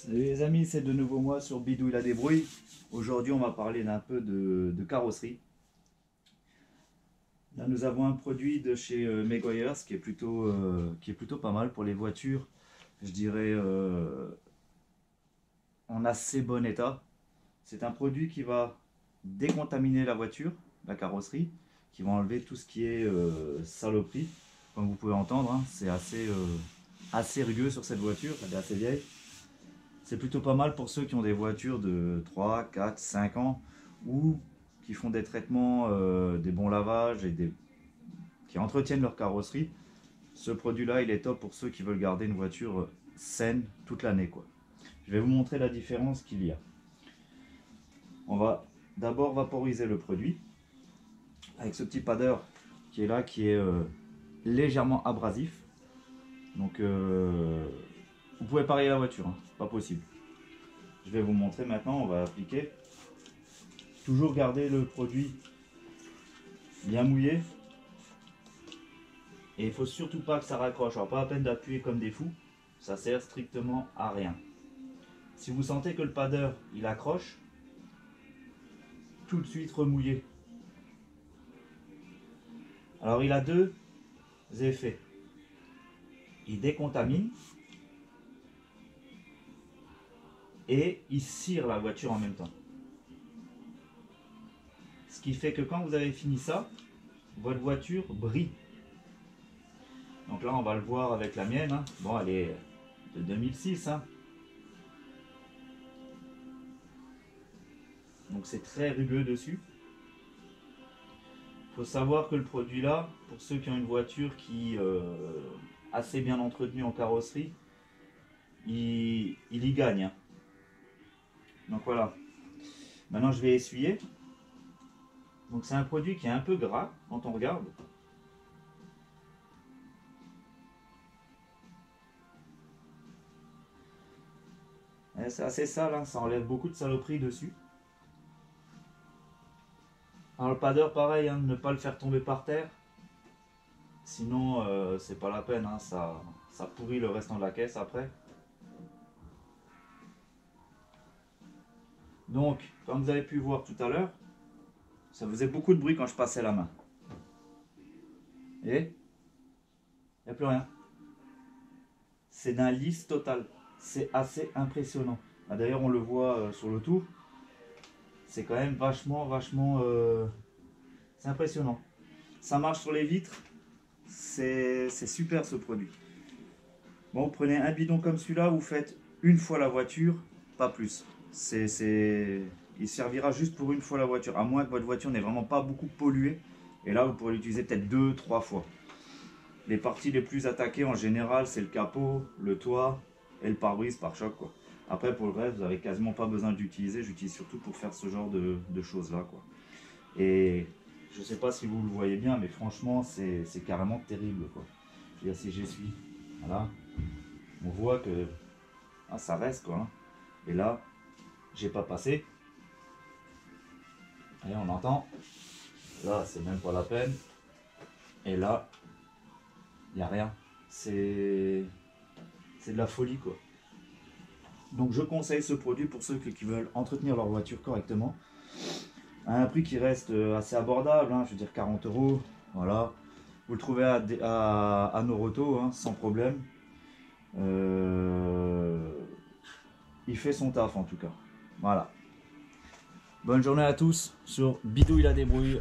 Salut les amis, c'est de nouveau moi sur Bidouille la débrouille. Aujourd'hui on va parler d'un peu de carrosserie. Là nous avons un produit de chez Meguiar's qui est plutôt pas mal pour les voitures. Je dirais en assez bon état. C'est un produit qui va décontaminer la voiture, la carrosserie, qui va enlever tout ce qui est saloperie. Comme vous pouvez entendre, hein, c'est assez rugueux sur cette voiture, elle est assez vieille. C'est plutôt pas mal pour ceux qui ont des voitures de 3, 4, 5 ans ou qui font des traitements, des bons lavages et qui entretiennent leur carrosserie. Ce produit-là, il est top pour ceux qui veulent garder une voiture saine toute l'année, quoi. Je vais vous montrer la différence qu'il y a. On va d'abord vaporiser le produit avec ce petit paddeur qui est là, qui est légèrement abrasif. Donc vous pouvez pas rayer la voiture, hein, pas possible. Je vais vous montrer maintenant, on va appliquer. Toujours garder le produit bien mouillé. Et il faut surtout pas que ça raccroche. Alors pas la peine d'appuyer comme des fous, ça sert strictement à rien. Si vous sentez que le paddeur il accroche, tout de suite remouiller. Alors il a deux effets. Il décontamine et il cire la voiture en même temps. Ce qui fait que quand vous avez fini ça, votre voiture brille. Donc là on va le voir avec la mienne, hein. Bon, elle est de 2006, hein. Donc c'est très rugueux dessus. Il faut savoir que le produit là, pour ceux qui ont une voiture qui assez bien entretenue en carrosserie, il y gagne, hein. Donc voilà. Maintenant je vais essuyer. Donc c'est un produit qui est un peu gras quand on regarde. C'est assez sale, hein, ça enlève beaucoup de saloperies dessus. Alors le paddeur pareil, hein, ne pas le faire tomber par terre. Sinon c'est pas la peine, hein, ça pourrit le restant de la caisse après. Donc comme vous avez pu voir tout à l'heure, ça faisait beaucoup de bruit quand je passais la main. Et il n'y a plus rien. C'est d'un lisse total. C'est assez impressionnant. Ah, d'ailleurs, on le voit sur le tour. C'est quand même vachement. C'est impressionnant. Ça marche sur les vitres. C'est super ce produit. Bon, vous prenez un bidon comme celui-là, vous faites une fois la voiture, pas plus. Il servira juste pour une fois la voiture, à moins que votre voiture n'ait vraiment pas beaucoup pollué. Et là, vous pourrez l'utiliser peut-être 2-3 fois. Les parties les plus attaquées en général, c'est le capot, le toit et le pare-brise, pare-choc, quoi. Après, pour le reste, vous n'avez quasiment pas besoin d'utiliser. J'utilise surtout pour faire ce genre de choses-là, quoi. Et je ne sais pas si vous le voyez bien, mais franchement, c'est carrément terrible, quoi. Je veux dire, si j'essuie, voilà, on voit que ça reste, quoi, hein. Et là, j'ai pas passé. Et on entend. Là, c'est même pas la peine. Et là, il n'y a rien. C'est de la folie, quoi. Donc je conseille ce produit pour ceux qui veulent entretenir leur voiture correctement. À un prix qui reste assez abordable, hein, je veux dire 40 €. Voilà. Vous le trouvez à Noroto, hein, sans problème. Il fait son taf en tout cas. Voilà. Bonne journée à tous sur Bidouille la débrouille.